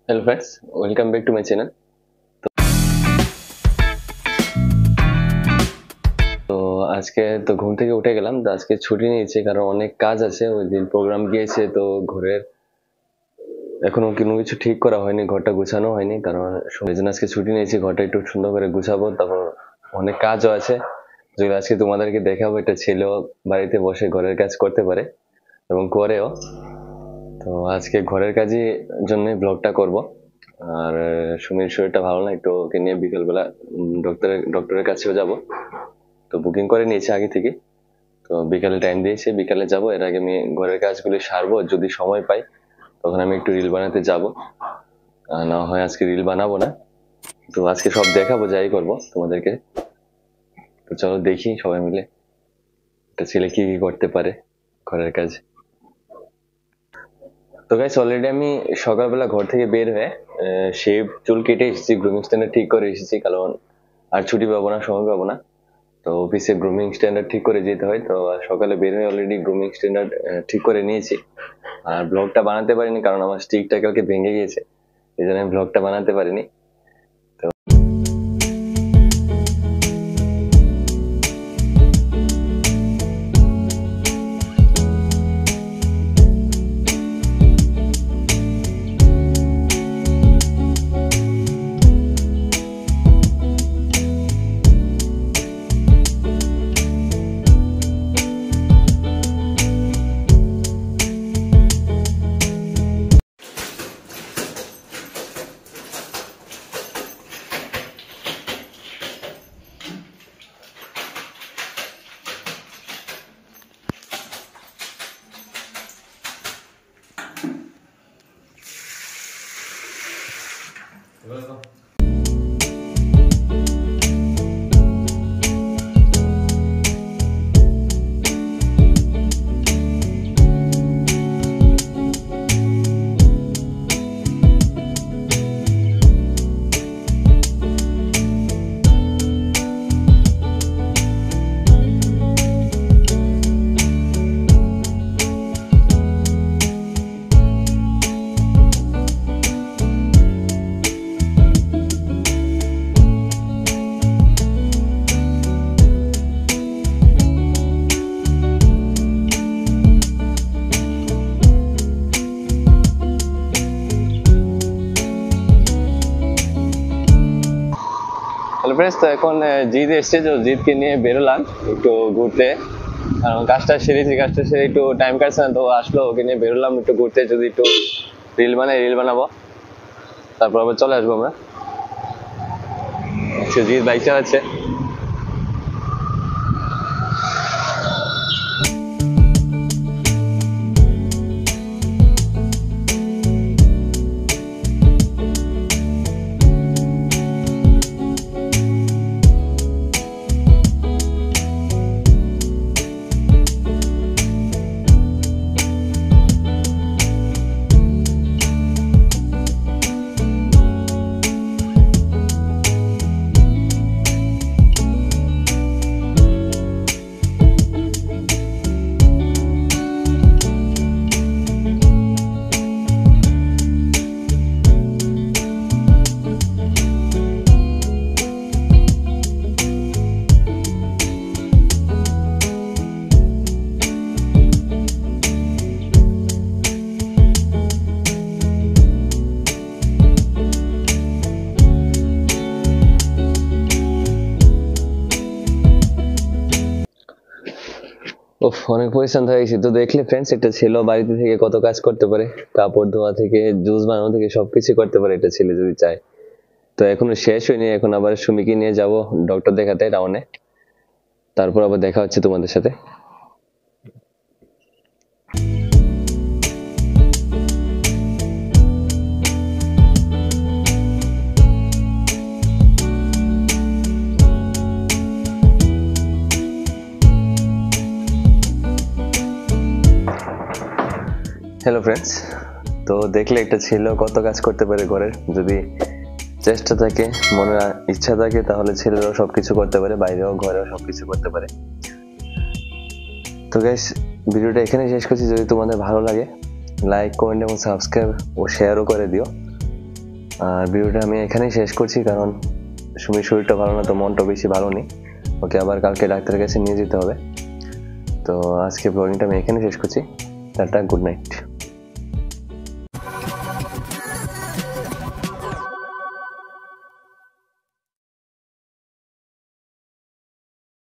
Hello friends, welcome back to my channel. তো আজকে তো ঘুম থেকে উঠে গেলাম, তো আজকে ছুটি নিয়েছি কারণ অনেক কাজ আছে। ওই দিন প্রোগ্রাম গিয়েছে, তো ঘরের এখনো কোনো কিছু ঠিক করা হয়নি, ঘরটা গুছানো হয়নি। কারণ এই জন্য আজকে ছুটি নিয়েছি, ঘরটা একটু সুন্দর করে গুছাবো। তারপর অনেক কাজও আছে যেগুলো আজকে তোমাদেরকে দেখাবো। এটা ছেলেও বাড়িতে বসে ঘরের কাজ করতে পারে এবং করেও। তো আজকে ঘরের কাজই জন্য ব্লগটা করব। আর সুমির শরীরটা ভালো না, একটু ওকে নিয়ে বিকেলবেলা ডক্টরের কাছেও যাব। তো বুকিং করে নিয়েছি আগে থেকে, তো বিকালে টাইম দিয়েছে, বিকালে যাব। এর আগে আমি ঘরের কাজগুলি সারবো, যদি সময় পাই তখন আমি একটু রিল বানাতে যাব। না হয় আজকে রিল বানাবো না, তো আজকে সব দেখাবো, যাই করবো তোমাদেরকে। তো চলো দেখি সবাই মিলে একটা ছেলে কি কি করতে পারে ঘরের কাজ। তো গাইস, অলরেডি আমি সকালবেলা ঘর থেকে বের হয়ে শেভ চুল কেটে এসেছি, গ্রুমিং স্ট্যান্ডার্ড ঠিক করে এসেছি, কারণ আর ছুটি পাবো না, সময় পাবো না। তো অফিসে গ্রুমিং স্ট্যান্ডার্ড ঠিক করে যেতে হয়। তো সকালে বের হয়ে অলরেডি গ্রুমিং স্ট্যান্ডার্ড ঠিক করে নিয়েছি। আর ব্লগটা বানাতে পারিনি কারণ আমার স্টিকটা কালকে ভেঙে গিয়েছে, এই জন্য আমি ব্লগটা বানাতে পারিনি। হ্যালো ফ্রেন্ডস, তো এখন জিৎ এসছে, তো জিৎকে নিয়ে বেরোলাম একটু ঘুরতে। কারণ কাজটা সেরেছি, কাজটা সেরে একটু টাইম কাটছে না, তো আসলো, ওকে নিয়ে বেরোলাম একটু ঘুরতে। যদি একটু রিল বানাবো, তারপর আবার চলে আসবো আমরা। জিৎ বাইক চালাচ্ছে। অনেক পরিশ্রম হয়ে গেছে। তো দেখলে ফ্রেন্ডস, একটা ছেলে বাড়িতে থেকে কত কাজ করতে পারে, কাপড় ধোয়া থেকে জুস বানানো থেকে সবকিছু করতে পারে একটা ছেলে যদি চায়। তো এখনো শেষ হয়নি, এখন আবার সুমিকে নিয়ে যাব ডক্টর দেখাতে টাউনে। তারপর আবার দেখা হচ্ছে তোমাদের সাথে। হ্যালো ফ্রেন্ডস, তো দেখলে একটা ছেলে কত কাজ করতে পারে ঘরের, যদি চেষ্টা থাকে, মনে ইচ্ছা থাকে, তাহলে ছেলেরাও সবকিছু করতে পারে, বাইরেও ঘরেও সবকিছু করতে পারে। তো গাইস, ভিডিওটা এখানে শেষ করছি। যদি তোমাদের ভালো লাগে লাইক, কমেন্ট এবং সাবস্ক্রাইব ও শেয়ারও করে দিও। আর ভিডিওটা আমি এখানেই শেষ করছি, কারণ সুমির শরীরটা ভালো না, তো মনটা বেশি ভালো নেই, ওকে আবার কালকে ডাক্তারের কাছে নিয়ে যেতে হবে। তো আজকে ব্লগিংটা আমি এখানে শেষ করছি। Tata, good night.